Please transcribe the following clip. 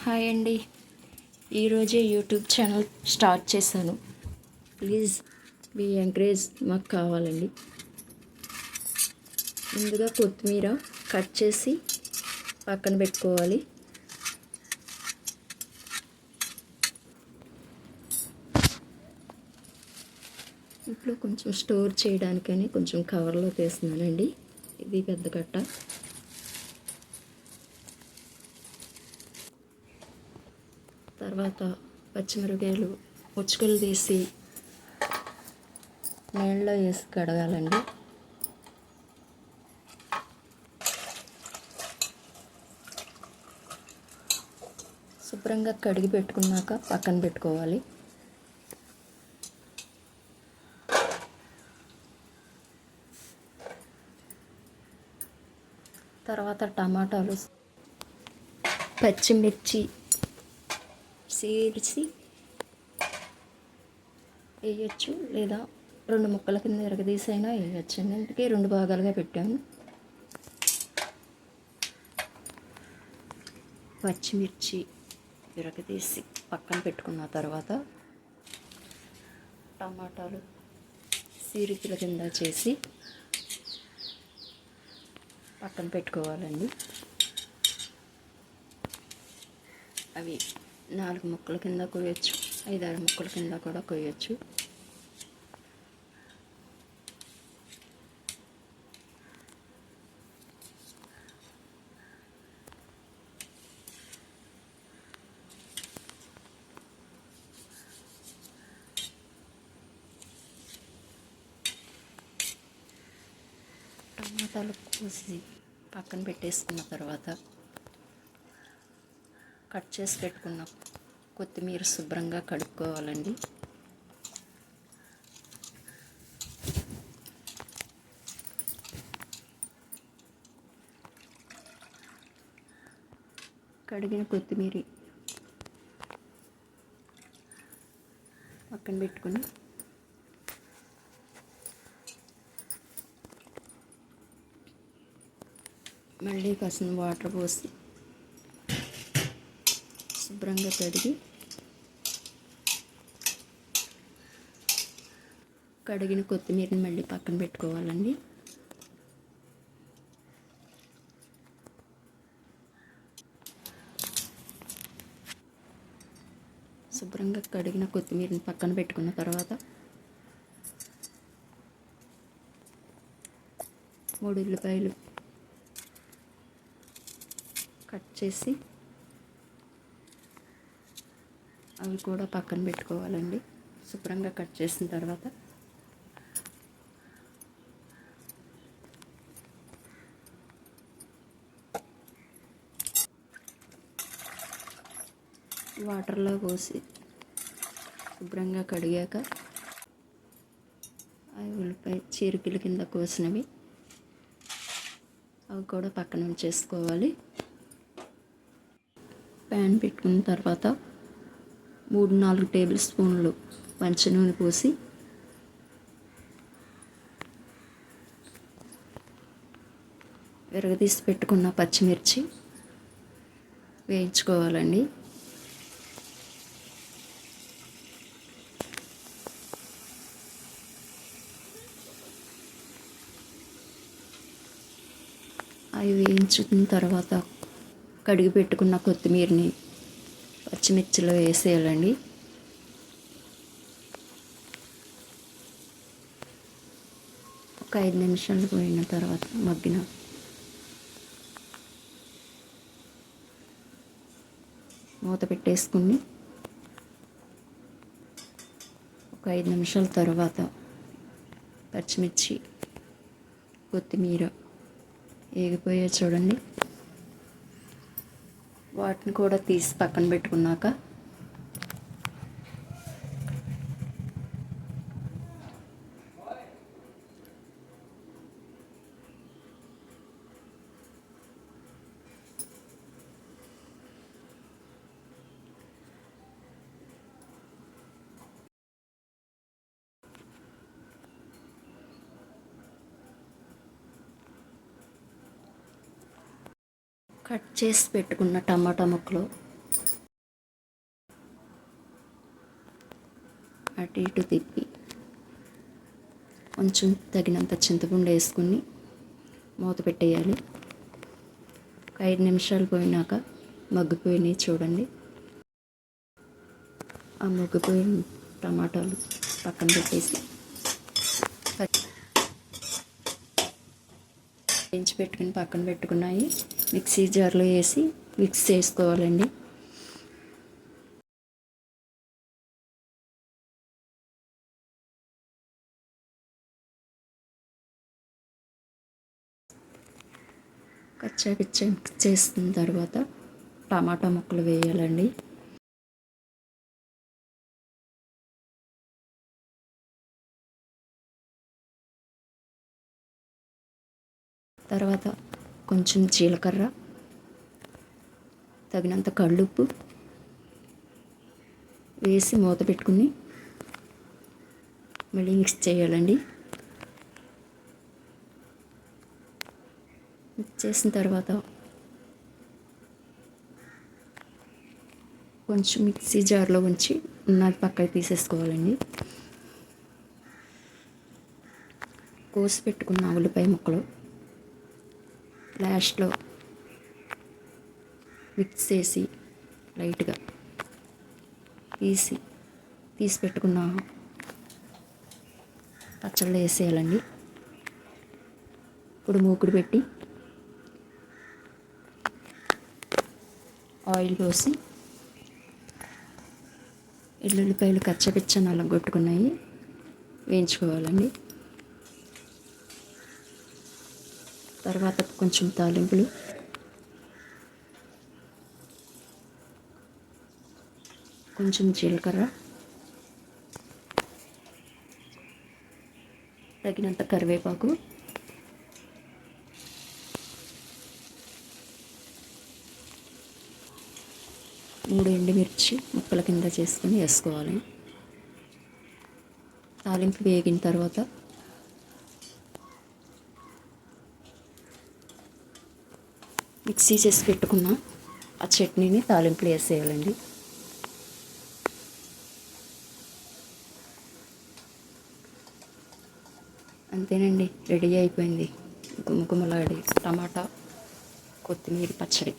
Hi అండి. ఈరోజే YouTube channel start చేశాను. ప్లీజ్ మీ ఎంకరేజ్ మాకు కావాలండి. ముందుగా కొత్తిమీర కట్ చేసి పక్కన పెట్టుకోవాలి. ఇంట్లో కొంచెం స్టోర్ చేయడానికని కొంచెం కవర్లో తీస్తున్నానండి. ఇది పెద్ద కట్ట. తర్వాత పచ్చిమిరపకాయలు ముచ్చుకలు తీసి నీళ్ళలో వేసి కడగాలండి. శుభ్రంగా కడిగి పెట్టుకున్నాక పక్కన పెట్టుకోవాలి. తర్వాత టమాటాలు, పచ్చిమిర్చి చీల్చి వేయచ్చు, లేదా రెండు ముక్కల కింద ఎరగదీసైనా వేయచ్చు. ఇందుకే రెండు భాగాలుగా పెట్టాను. పచ్చిమిర్చి ఎరగదీసి పక్కన పెట్టుకున్న తర్వాత టమాటాలు చీలికల కింద చేసి పక్కన పెట్టుకోవాలండి. అవి 4 ముక్కల కింద కోయచ్చు, 5-6 ముక్కల కింద కూడా కోయచ్చు. టమాటాలు కోసి పక్కన పెట్టేసుకున్న తర్వాత కట్ చేసి పెట్టుకున్న కొత్తిమీర శుభ్రంగా కడుక్కోవాలండి. కడిగిన కొత్తిమీర పక్కన పెట్టుకొని మళ్ళీ కాసిన వాటర్ పోసి శుభ్రంగా కడిగి కడిగిన కొత్తిమీరని మళ్ళీ పక్కన పెట్టుకోవాలండి. శుభ్రంగా కడిగిన కొత్తిమీరని పక్కన పెట్టుకున్న తర్వాత 3 ఉల్లిపాయలు కట్ చేసి అవి కూడా పక్కన పెట్టుకోవాలండి. శుభ్రంగా కట్ చేసిన తర్వాత వాటర్లో పోసి శుభ్రంగా కడిగాక అవి ఉల్లిపాయ చీరికల కింద కోసినవి అవి కూడా పక్కన ఉంచేసుకోవాలి. ప్యాన్ పెట్టుకున్న తర్వాత 3-4 టేబుల్ స్పూన్లు మంచి నూనె పోసి విరగదీసి పెట్టుకున్న పచ్చిమిర్చి వేయించుకోవాలండి. అవి వేయించుకున్న తర్వాత కడిగి పెట్టుకున్న కొత్తిమీరని పచ్చిమిర్చిలో వేసేయాలండి. ఒక 5 నిమిషాలు పోయిన తర్వాత మగ్గిన మూత పెట్టేసుకుని ఒక 5 నిమిషాల తర్వాత పచ్చిమిర్చి కొత్తిమీర వేగిపోయే చూడండి. వాటిని కూడా తీసి పక్కన పెట్టుకున్నాక కట్ చేసి పెట్టుకున్న టమాటా ముక్కలు అటు ఇటు తిప్పి కొంచెం తగినంత చింతపండు వేసుకుని మూత పెట్టేయాలి. ఒక 5 నిమిషాలు పోయినాక మగ్గిపోయినాయి చూడండి. ఆ మగ్గిపోయిన టమాటాలు పక్కన పెట్టేసి వేయించి పెట్టుకుని పక్కన పెట్టుకున్నాయి మిక్సీ జార్లో వేసి మిక్స్ చేసుకోవాలండి. కచ్చా పిచ్చా మిక్స్ చేసిన తర్వాత టమాటా ముక్కలు వేయాలండి. తర్వాత కొంచెం జీలకర్ర, తగినంత కళ్ళుప్పు వేసి మూత పెట్టుకుని మళ్ళీ మిక్స్ చేయాలండి. మిక్స్ చేసిన తర్వాత కొంచెం మిక్సీ జార్లో ఉంచి ఉన్నది పక్కకి తీసేసుకోవాలండి. కోసి పెట్టుకున్న ఉల్లిపాయ ముక్కలు లాస్ట్లో మిక్స్ చేసి లైట్గా తీసి పెట్టుకున్న పచ్చళ్ళు వేసేయాలండి. ఇప్పుడు మూకుడు పెట్టి ఆయిల్ పోసి ఎల్లుల్లిపాయలు కచ్చపిచ్చ నల్లగొట్టుకున్నాయి వేయించుకోవాలండి. తర్వాత కొంచెం తాలింపులు, కొంచెం జీలకర్ర, తగినంత కరివేపాకు, మూడు ఎండుమిర్చి ముక్కల కింద చేసుకొని వేసుకోవాలి. తాలింపు వేగిన తర్వాత మిక్సీ చేసి పెట్టుకున్న ఆ చట్నీని తాలింపులు వేసేయాలండి. అంతేనండి, రెడీ అయిపోయింది గుమగుమలాడే టమాటా కొత్తిమీర పచ్చడి.